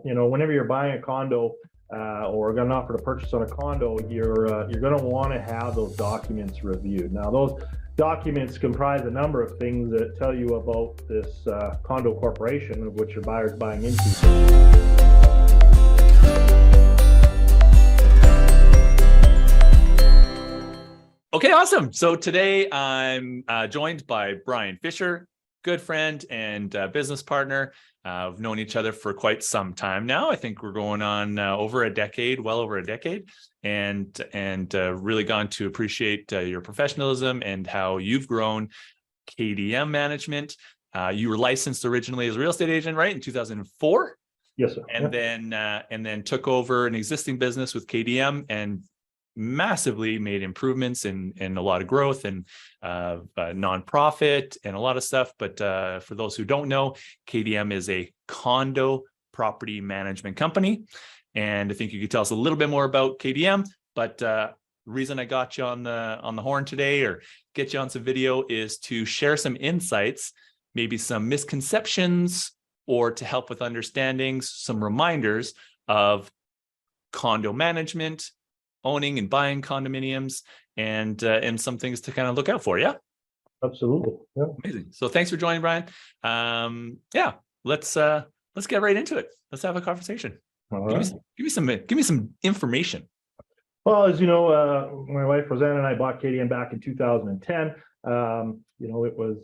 whenever you're buying a condo or got an offer to purchase on a condo, you're going to want to have those documents reviewed. Now, those documents comprise a number of things that tell you about this condo corporation of which your buyer is buying into. Okay, awesome. So today I'm joined by Brian Fischer, good friend and business partner. We've known each other for quite some time now. I think we're going on over a decade, well over a decade, and really gone to appreciate your professionalism and how you've grown KDM Management. You were licensed originally as a real estate agent, right, in 2004? Yes, sir. And then took over an existing business with KDM and massively made improvements and a lot of growth and nonprofit and a lot of stuff. But for those who don't know, KDM is a condo property management company. And I think you could tell us a little bit more about KDM. But the reason I got you on the horn today or get you on some video is to share some insights, maybe some misconceptions, or to help with understandings, some reminders of condo management, owning and buying condominiums, and some things to kind of look out for. Yeah, absolutely. Yeah. Amazing. So thanks for joining, Brian. Yeah, let's get right into it. Let's have a conversation. All right. Give me some information. Well, as you know, my wife Roseanne and I bought KDM back in 2010. It was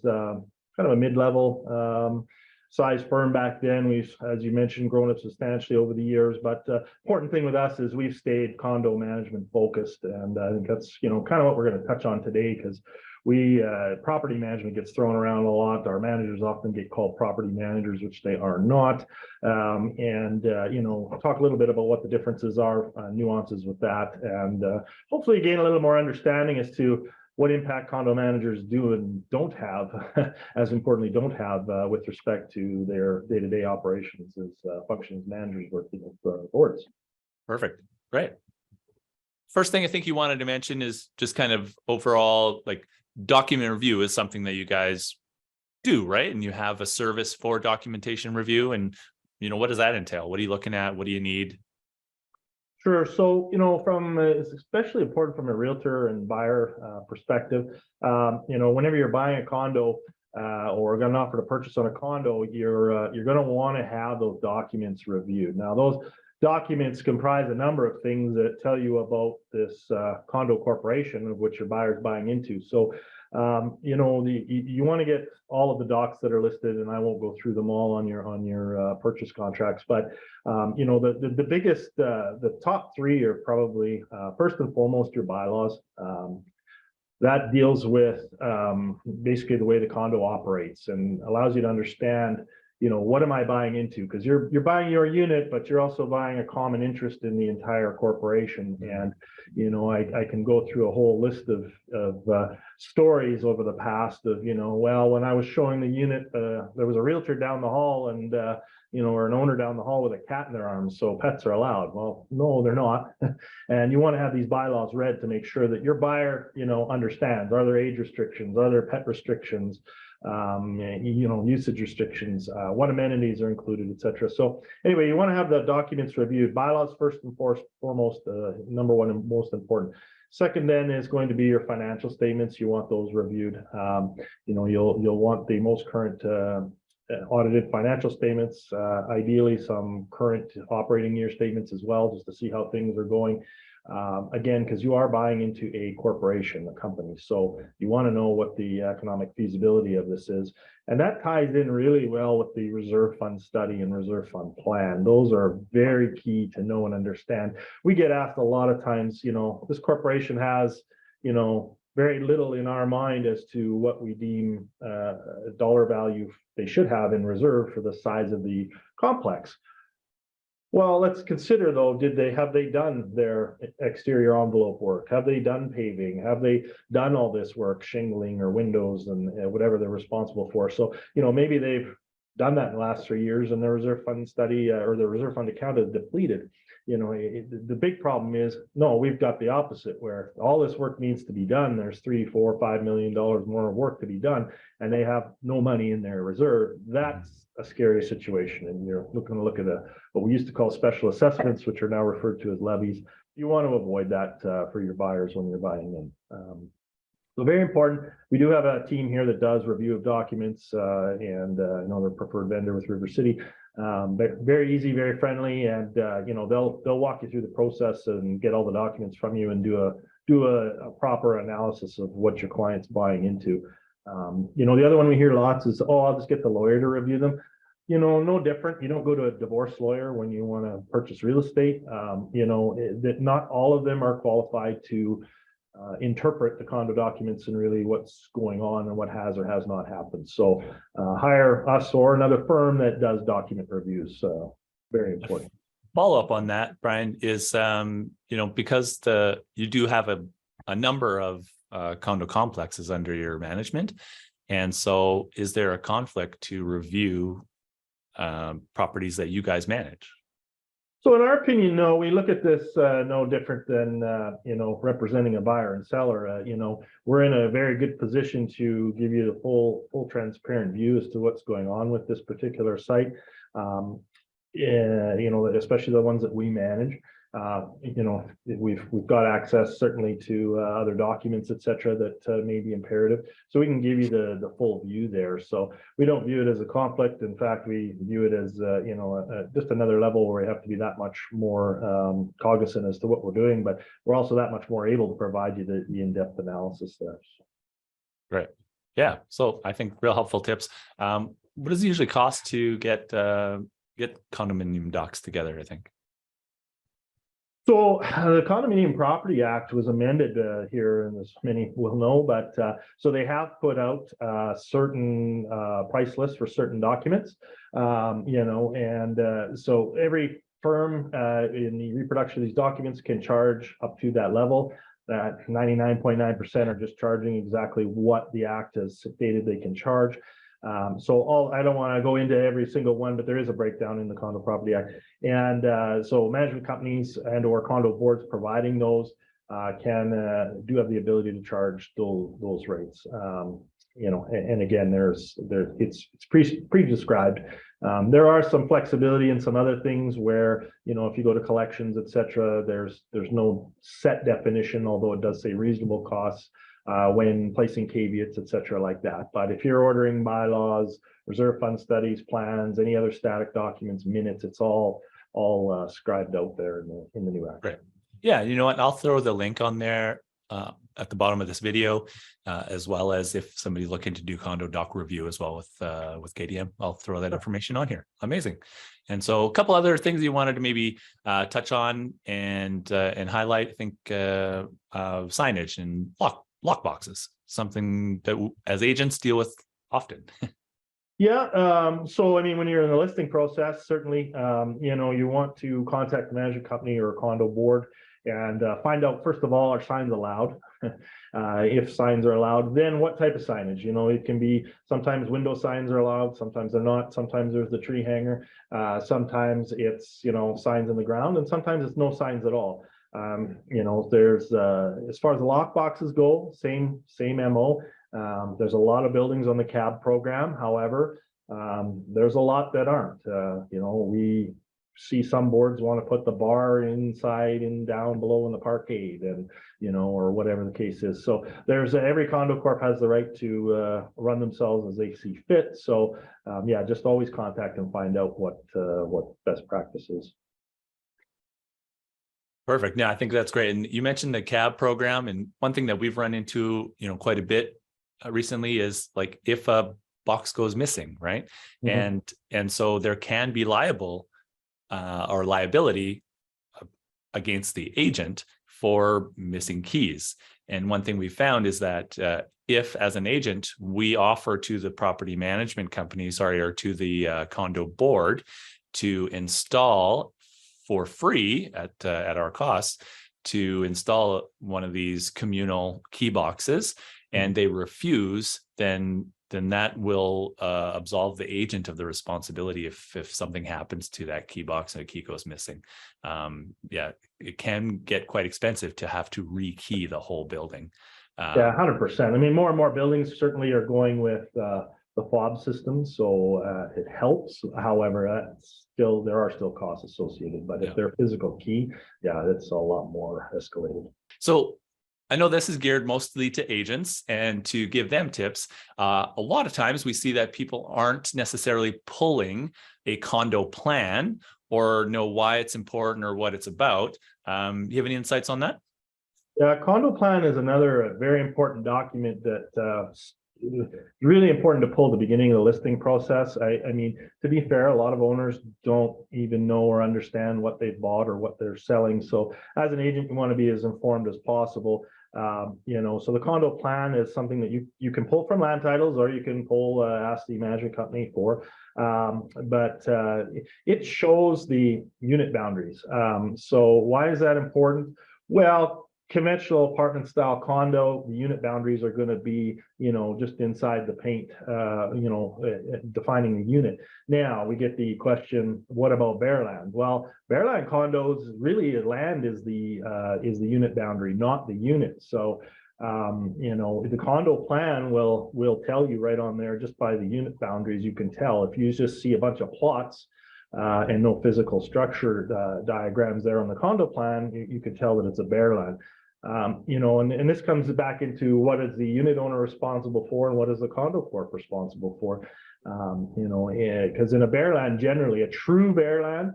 kind of a mid-level size firm back then. We've, as you mentioned, grown up substantially over the years, but important thing with us is we've stayed condo management focused, and I think that's kind of what we're going to touch on today, because we property management gets thrown around a lot. Our managers often get called property managers, which they are not, talk a little bit about what the differences are, nuances with that, and hopefully gain a little more understanding as to what impact condo managers do and don't have, as importantly, don't have with respect to their day-to-day operations as functions managers working with boards. Perfect. Great. First thing I think you wanted to mention is just kind of overall, like, document review is something that you guys do, right? And you have a service for documentation review. And, what does that entail? What are you looking at? What do you need? Sure. So, it's especially important from a realtor and buyer perspective. Whenever you're buying a condo or got an offer to purchase on a condo, you're going to want to have those documents reviewed. Now, those documents comprise a number of things that tell you about this condo corporation of which your buyer is buying into. So, you want to get all of the docs that are listed, and I won't go through them all on your purchase contracts. But the biggest, the top three are probably first and foremost your bylaws. That deals with basically the way the condo operates and allows you to understand, what am I buying into? Because you're buying your unit, but you're also buying a common interest in the entire corporation. And, I can go through a whole list of stories over the past of, well, when I was showing the unit, there was a realtor down the hall and, or an owner down the hall with a cat in their arms. So pets are allowed. Well, no, they're not. And you want to have these bylaws read to make sure that your buyer, understands. Are there age restrictions? Are there pet restrictions? Usage restrictions, what amenities are included, etc. So anyway, you want to have the documents reviewed. Bylaws first and foremost, number one and most important. Second then is going to be your financial statements. You want those reviewed. You'll want the most current audited financial statements, ideally some current operating year statements as well, just to see how things are going. Again, because you are buying into a corporation, a company. So you want to know what the economic feasibility of this is. And that ties in really well with the reserve fund study and reserve fund plan. Those are very key to know and understand. We get asked a lot of times, this corporation has, very little in our mind as to what we deem dollar value they should have in reserve for the size of the complex. Well, let's consider though, have they done their exterior envelope work? Have they done paving? Have they done all this work, shingling or windows and whatever they're responsible for? So, maybe they've done that in the last 3 years, and the reserve fund study or the reserve fund account is depleted. The big problem is, no, we've got the opposite, where all this work needs to be done. There's $3, $4, $5 million more work to be done, and they have no money in their reserve. That's a scary situation. And you're looking to look at what we used to call special assessments, which are now referred to as levies. You want to avoid that for your buyers when you're buying in. So very important. We do have a team here that does review of documents, and they're preferred vendor with River City. Very easy, very friendly, and they'll walk you through the process and get all the documents from you and do a proper analysis of what your client's buying into. The other one we hear lots is, oh, I'll just get the lawyer to review them. No different. You don't go to a divorce lawyer when you want to purchase real estate. That not all of them are qualified to interpret the condo documents and really what's going on and what has or has not happened. So hire us or another firm that does document reviews. Very important. Follow up on that, Brian, is because you do have a number of condo complexes under your management, and so is there a conflict to review properties that you guys manage? So in our opinion, no, we look at this no different than, representing a buyer and seller. We're in a very good position to give you the full transparent view as to what's going on with this particular site. Especially the ones that we manage. We've got access certainly to other documents, et cetera, that may be imperative. So we can give you the full view there. So we don't view it as a conflict. In fact, we view it as, just another level where we have to be that much more cognizant as to what we're doing, but we're also that much more able to provide you the in-depth analysis there. Great. Yeah. So I think real helpful tips. What does it usually cost to get condominium docs together, I think? So the Condominium Property Act was amended here, and as many will know, but so they have put out certain price lists for certain documents, so every firm in the reproduction of these documents can charge up to that level. That 99.9% are just charging exactly what the Act has stated they can charge. I don't want to go into every single one, but there is a breakdown in the Condo Property Act. And so management companies and or condo boards providing those do have the ability to charge those rates. And again, it's pre-described. There are some flexibility and some other things where, if you go to collections, et cetera, there's no set definition, although it does say reasonable costs. When placing caveats, et cetera, like that. But if you're ordering bylaws, reserve fund studies, plans, any other static documents, minutes, it's all scribed out there in the new Act. Right. Yeah. You know what? I'll throw the link on there at the bottom of this video, as well as if somebody's looking to do condo doc review as well with KDM, I'll throw that information on here. Amazing. And so a couple other things you wanted to maybe touch on and highlight, I think signage and lock boxes, something that as agents deal with often. Yeah. So, I mean, when you're in the listing process, certainly, you want to contact the management company or condo board and find out, first of all, are signs allowed? If signs are allowed, then what type of signage? It can be sometimes window signs are allowed, sometimes they're not. Sometimes there's the tree hanger. Sometimes it's, signs in the ground, and sometimes it's no signs at all. There's as far as the lock boxes go, same MO. There's a lot of buildings on the CAB program. However, there's a lot that aren't. We see some boards want to put the bar inside and down below in the parkade, and or whatever the case is. So there's every condo corp has the right to run themselves as they see fit. So just always contact and find out what best practice is. Perfect. Yeah, I think that's great. And you mentioned the CAB program, and one thing that we've run into, quite a bit recently is like if a box goes missing, right? Mm-hmm. And so there can be liability against the agent for missing keys. And one thing we found is that if, as an agent, we offer to the property management company, or to the condo board to install for free at our cost to install one of these communal key boxes, and they refuse, then then that will absolve the agent of the responsibility if something happens to that key box and a key goes missing. Yeah, it can get quite expensive to have to rekey the whole building. Yeah, 100%. I mean, more and more buildings certainly are going with the fob system, so it helps. However, there are still costs associated. But if they're physical key, yeah, it's a lot more escalated. So I know this is geared mostly to agents and to give them tips. A lot of times we see that people aren't necessarily pulling a condo plan or know why it's important or what it's about. Do you have any insights on that? Yeah, condo plan is another very important document that really important to pull at the beginning of the listing process. I mean, to be fair, a lot of owners don't even know or understand what they've bought or what they're selling. So as an agent, you want to be as informed as possible. So the condo plan is something that you can pull from land titles, or you can ask the management company for. But it shows the unit boundaries. So why is that important? Well, conventional apartment style condo, the unit boundaries are going to be, just inside the paint, defining the unit. Now we get the question, what about bare land? Well, bare land condos, really land is the unit boundary, not the unit. So, the condo plan will tell you right on there, just by the unit boundaries, you can tell. If you just see a bunch of plots, and no physical structure diagrams there on the condo plan, you can tell that it's a bare land. And this comes back into what is the unit owner responsible for and what is the condo corp responsible for. Because in a bare land, generally a true bare land,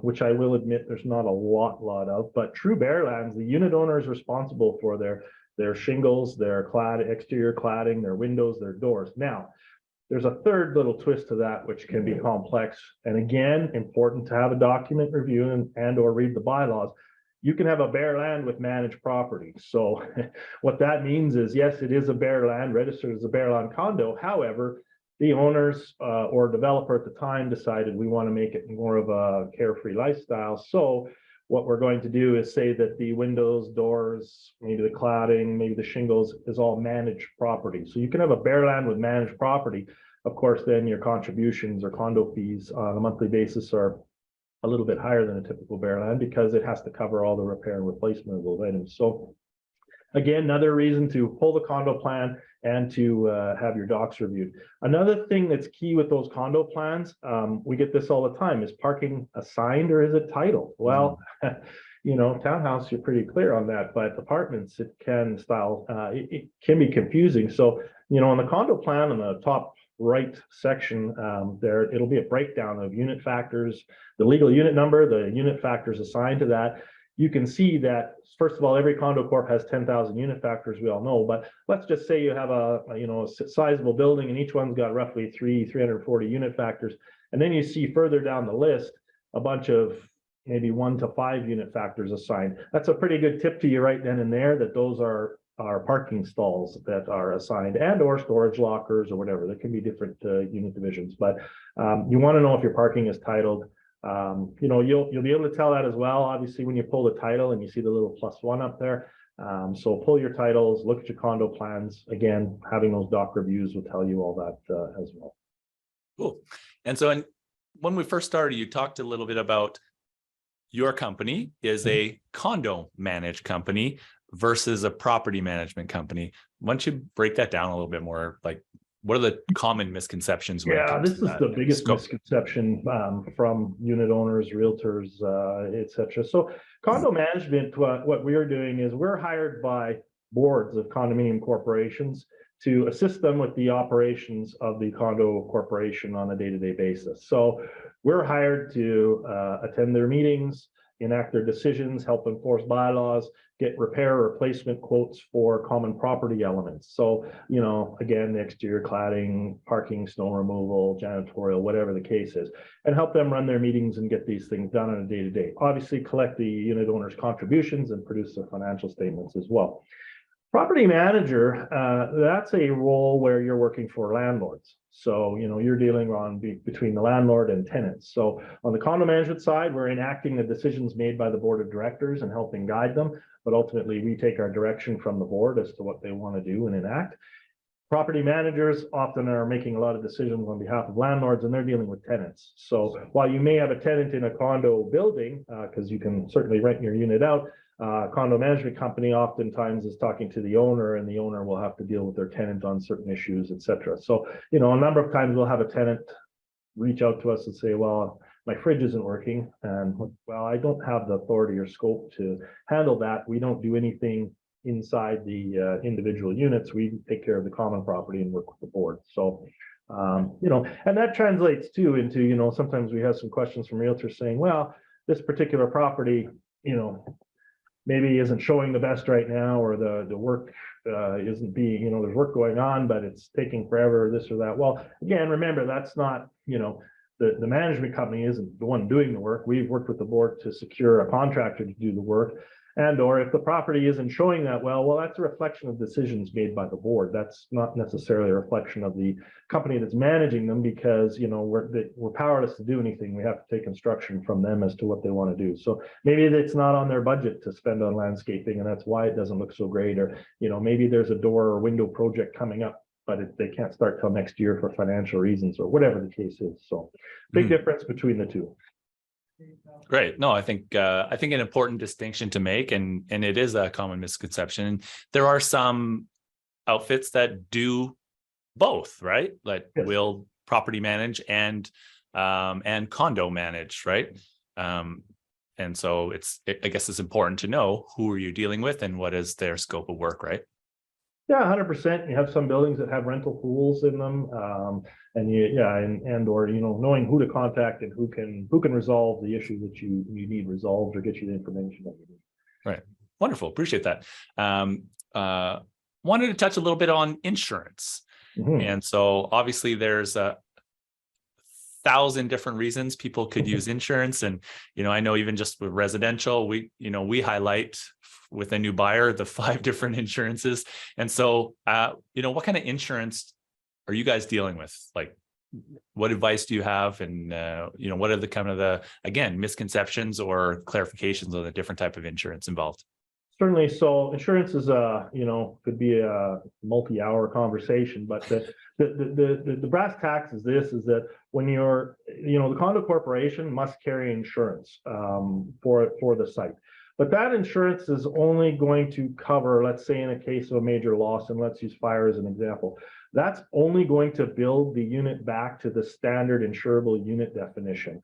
which I will admit there's not a lot of, but true bare lands, the unit owner is responsible for their shingles, their exterior cladding, their windows, their doors. Now, there's a third little twist to that, which can be complex. And again, important to have a document review and or read the bylaws. You can have a bare land with managed property. So what that means is, yes, it is a bare land, registered as a bare land condo. However, the owners or developer at the time decided we want to make it more of a carefree lifestyle. So what we're going to do is say that the windows, doors, maybe the cladding, maybe the shingles is all managed property. So you can have a bare land with managed property. Of course, then your contributions or condo fees on a monthly basis are a little bit higher than a typical bare land because it has to cover all the repair and replacement of those items. So again, another reason to pull the condo plan and to have your docs reviewed. Another thing that's key with those condo plans, we get this all the time, is parking assigned or is it titled? Well, townhouse, you're pretty clear on that, but apartments, it can be confusing. So, on the condo plan on the top right section there, it'll be a breakdown of unit factors, the legal unit number, the unit factors assigned to that. You can see that, first of all, every condo corp has 10,000 unit factors, we all know, but let's just say you have a sizable building and each one's got roughly 340 unit factors. And then you see further down the list a bunch of maybe 1 to 5 unit factors assigned. That's a pretty good tip to you right then and there, that those are parking stalls that are assigned, and or storage lockers or whatever. There can be different unit divisions, but you want to know if your parking is titled. You'll be able to tell that as well, obviously, when you pull the title and you see the little +1 up there. So pull your titles, look at your condo plans. Again, having those doc reviews will tell you all that as well. Cool. And so when we first started, you talked a little bit about your company is a condo managed company versus a property management company. Why don't you break that down a little bit more? Like, what are the common misconceptions? This is the biggest misconception from unit owners, realtors, etc. So condo management, what we're doing is we're hired by boards of condominium corporations to assist them with the operations of the condo corporation on a day-to-day basis. So we're hired to attend their meetings, enact their decisions, help enforce bylaws, get repair or replacement quotes for common property elements. So, again, the exterior cladding, parking, snow removal, janitorial, whatever the case is, and help them run their meetings and get these things done on a day-to-day. Obviously, collect the unit owner's contributions and produce their financial statements as well. Property manager, that's a role where you're working for landlords. So, you're dealing between the landlord and tenants. So on the condo management side, we're enacting the decisions made by the board of directors and helping guide them. But ultimately, we take our direction from the board as to what they want to do and enact. Property managers often are making a lot of decisions on behalf of landlords, and they're dealing with tenants. So while you may have a tenant in a condo building, because you can certainly rent your unit out, condo management company oftentimes is talking to the owner, and the owner will have to deal with their tenant on certain issues, etc. So, a number of times we'll have a tenant reach out to us and say, well, my fridge isn't working, and well, I don't have the authority or scope to handle that. We don't do anything inside the individual units. We take care of the common property and work with the board. So, and that translates too into, sometimes we have some questions from realtors saying, well, this particular property, maybe isn't showing the best right now, or the work isn't being, there's work going on, but it's taking forever, this or that. Well, again, remember, that's not, the management company isn't the one doing the work. We've worked with the board to secure a contractor to do the work. And or if the property isn't showing that well, that's a reflection of decisions made by the board. That's not necessarily a reflection of the company that's managing them, because we're powerless to do anything. We have to take instruction from them as to what they want to do. So maybe it's not on their budget to spend on landscaping, and that's why it doesn't look so great. Or maybe there's a door or window project coming up, but they can't start till next year for financial reasons, or whatever the case is. So big difference between the two. Great. No, I think an important distinction to make, and it is a common misconception. There are some outfits that do both, right? Like Yes. will property manage and condo manage, right? And so I guess it's important to know who are you dealing with and what is their scope of work, right? Yeah, 100%. You have some buildings that have rental pools in them, and or knowing who to contact and who can resolve the issue that you need resolved, or get you the information that you need. Right. Wonderful. Appreciate that. Wanted to touch a little bit on insurance, and so obviously there's 1,000 different reasons people could use insurance, and I know even just with residential, we highlight with a new buyer the 5 different insurances. And so what kind of insurance are you guys dealing with? Like, what advice do you have, and what are the kind of again, misconceptions or clarifications on the different type of insurance involved? Certainly. So insurance is could be a multi-hour conversation, but the brass tacks is that when you're, the condo corporation must carry insurance for the site. But that insurance is only going to cover, let's say in a case of a major loss, and let's use fire as an example, that's only going to build the unit back to the standard insurable unit definition.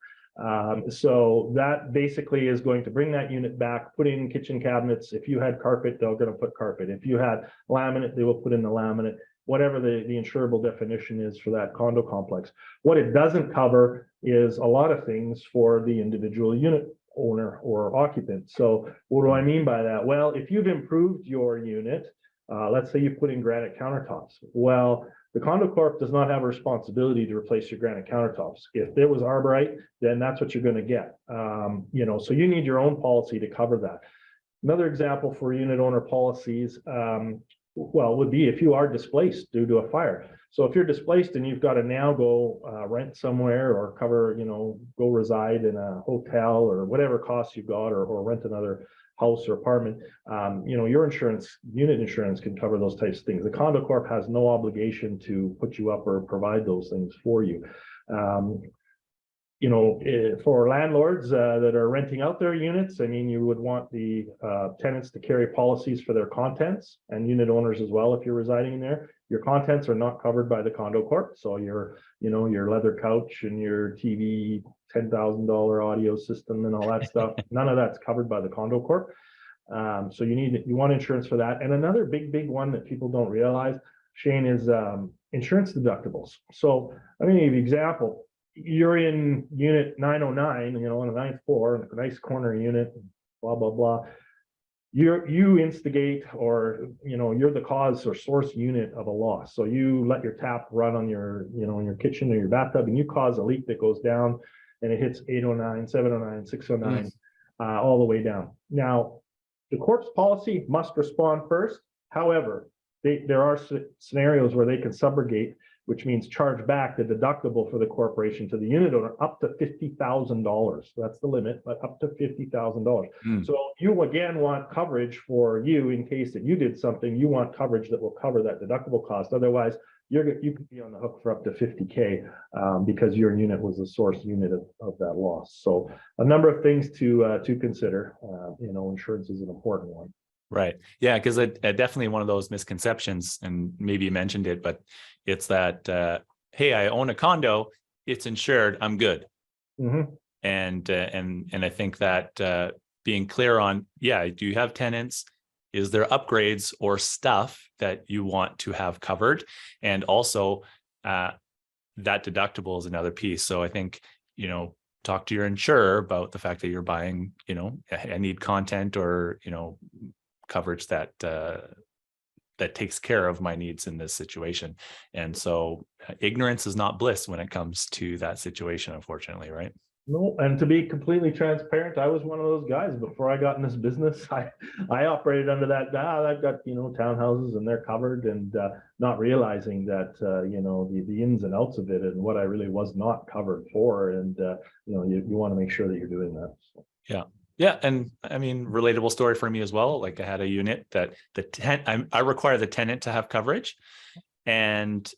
So that basically is going to bring that unit back, put in kitchen cabinets. If you had carpet, they're going to put carpet. If you had laminate, they will put in the laminate, whatever the insurable definition is for that condo complex. What it doesn't cover is a lot of things for the individual unit owner or occupant. So what do I mean by that? Well, if you've improved your unit, let's say you put in granite countertops. Well, the condo corp does not have a responsibility to replace your granite countertops. If there was arborite, then that's what you're going to get. So you need your own policy to cover that. Another example for unit owner policies, would be if you are displaced due to a fire. So if you're displaced and you've got to now go rent somewhere, or go reside in a hotel, or whatever costs you've got, or rent another house or apartment, your unit insurance can cover those types of things. The condo corp has no obligation to put you up or provide those things for you. For landlords that are renting out their units, you would want the tenants to carry policies for their contents, and unit owners as well if you're residing in there. Your contents are not covered by the condo corp. So your leather couch and your TV, $10,000 audio system and all that stuff, none of that's covered by the condo corp. So you want insurance for that. And another big one that people don't realize, Shane, is insurance deductibles. So give you an example. You're in unit 909, on the 9th floor, in a nice corner unit, blah, blah, blah. You instigate, or, you're the cause or source unit of a loss. So you let your tap run on your, in your kitchen or your bathtub, and you cause a leak that goes down, and it hits 809, 709, 609, all the way down. Now, the corp's policy must respond first. However, there are scenarios where they can subrogate, which means charge back the deductible for the corporation to the unit owner up to $50,000. That's the limit, but up to $50,000. So you again want coverage for you in case that you did something. You want coverage that will cover that deductible cost. Otherwise, you could be on the hook for up to 50K because your unit was the source unit of that loss. So a number of things to consider. Insurance is an important one. Right. Yeah, because definitely one of those misconceptions, and maybe you mentioned it, but it's that, hey, I own a condo, it's insured, I'm good. And I think that being clear on, do you have tenants? Is there upgrades or stuff that you want to have covered? And also that deductible is another piece. So I think, talk to your insurer about the fact that you're buying, I need content or, coverage that takes care of my needs in this situation. And so ignorance is not bliss when it comes to that situation, unfortunately, right? No, and to be completely transparent, I was one of those guys before I got in this business. I operated under that. I've got townhouses and they're covered, and not realizing that the ins and outs of it and what I really was not covered for, and you want to make sure that you're doing that. So. Yeah, and I mean, relatable story for me as well. Like I had a unit that I require the tenant to have coverage, and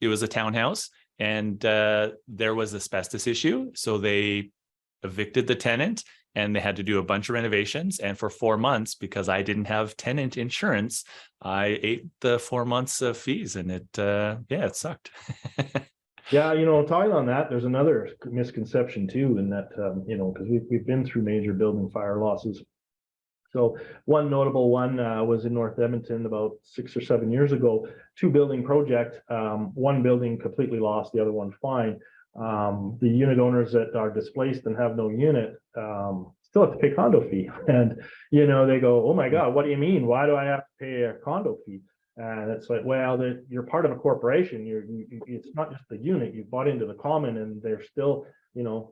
it was a townhouse, and there was asbestos issue. So they evicted the tenant and they had to do a bunch of renovations. And for 4 months, because I didn't have tenant insurance, I ate the 4 months of fees, and it sucked. Yeah, talking on that, there's another misconception too, in that, because we've been through major building fire losses. So one notable one was in North Edmonton about 6 or 7 years ago, 2-building project, one building completely lost, the other one fine. The unit owners that are displaced and have no unit still have to pay condo fee. And, they go, oh my God, what do you mean? Why do I have to pay a condo fee? And it's like, well, you're part of a corporation. It's not just the unit. You bought into the common, and there's still,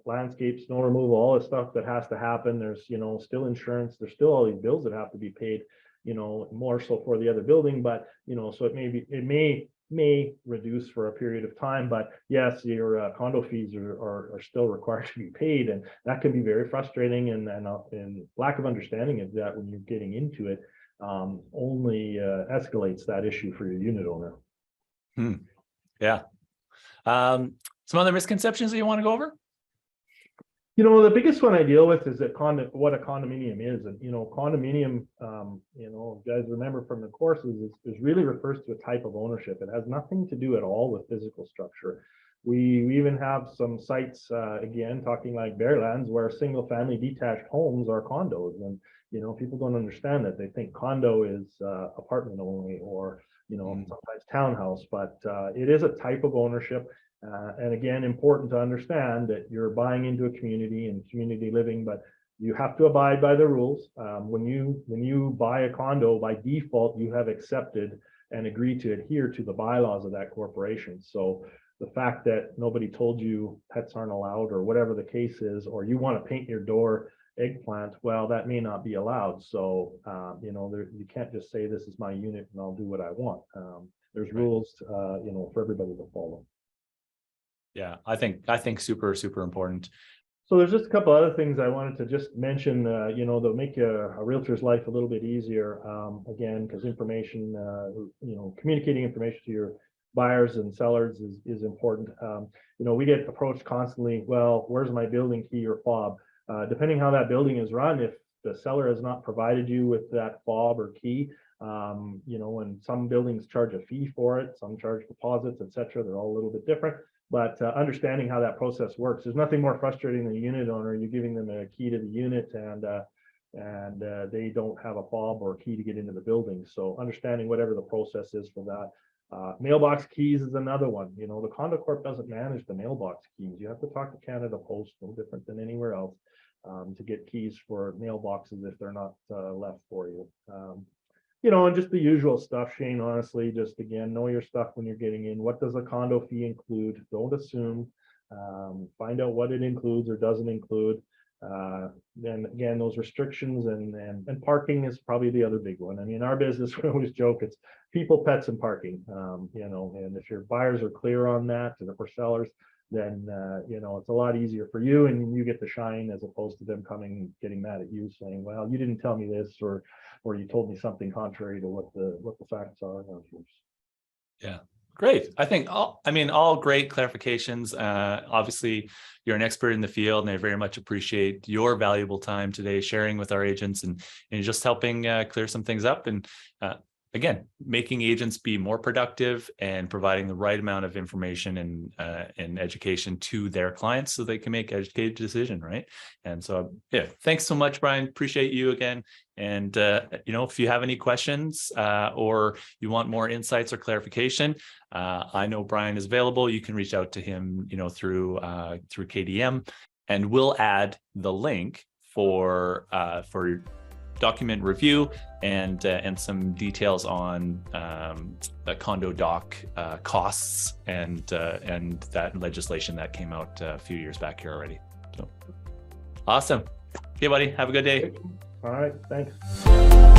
landscape, snow removal, all this stuff that has to happen. There's, still insurance. There's still all these bills that have to be paid, more so for the other building. But, so it may reduce for a period of time. But yes, your condo fees are still required to be paid. And that can be very frustrating, and lack of understanding of that when you're getting into it. Only escalates that issue for your unit owner. Yeah. Some other misconceptions that you want to go over? The biggest one I deal with is that what a condominium is. And, condominium, guys remember from the courses, is really refers to a type of ownership. It has nothing to do at all with physical structure. We even have some sites, again, talking like Bearlands, where single family detached homes are condos. And, people don't understand that. They think condo is apartment only, or, sometimes townhouse, but it is a type of ownership. And again, important to understand that you're buying into a community and community living, but you have to abide by the rules. When you buy a condo, by default, you have accepted and agreed to adhere to the bylaws of that corporation. So the fact that nobody told you pets aren't allowed, or whatever the case is, or you want to paint your door eggplant, well, that may not be allowed. So you can't just say this is my unit and I'll do what I want. There's rules for everybody to follow. Yeah, I think super important. So there's just a couple other things I wanted to just mention, that'll make a realtor's life a little bit easier. Again, because information, communicating information to your buyers and sellers is important. We get approached constantly, well, where's my building key or fob? Depending how that building is run, if the seller has not provided you with that fob or key, and some buildings charge a fee for it, some charge deposits, etc. They're all a little bit different. But understanding how that process works, there's nothing more frustrating than a unit owner. You're giving them a key to the unit, and they don't have a fob or key to get into the building. So understanding whatever the process is for that. Mailbox keys is another one. The Condo Corp doesn't manage the mailbox keys. You have to talk to Canada Post, no different than anywhere else, to get keys for mailboxes if they're not left for you. And just the usual stuff, Shane, honestly, just again, know your stuff when you're getting in. What does a condo fee include? Don't assume. Find out what it includes or doesn't include. Then again, those restrictions and parking is probably the other big one. I mean, our business, we always joke, it's people, pets, and parking. And if your buyers are clear on that, and if we're sellers, then it's a lot easier for you, and you get to shine as opposed to them coming and getting mad at you saying, well, you didn't tell me this, or you told me something contrary to what the facts are. Yeah. Great. I think all great clarifications. Obviously, you're an expert in the field, and I very much appreciate your valuable time today sharing with our agents and just helping clear some things up. And again, making agents be more productive and providing the right amount of information and education to their clients so they can make educated decision, right? And so, yeah, thanks so much, Brian. Appreciate you again. And if you have any questions or you want more insights or clarification, I know Brian is available. You can reach out to him, through KDM, and we'll add the link for document review and some details on the condo doc costs and that legislation that came out a few years back here already. So awesome. Okay, buddy. Have a good day. All right. Thanks.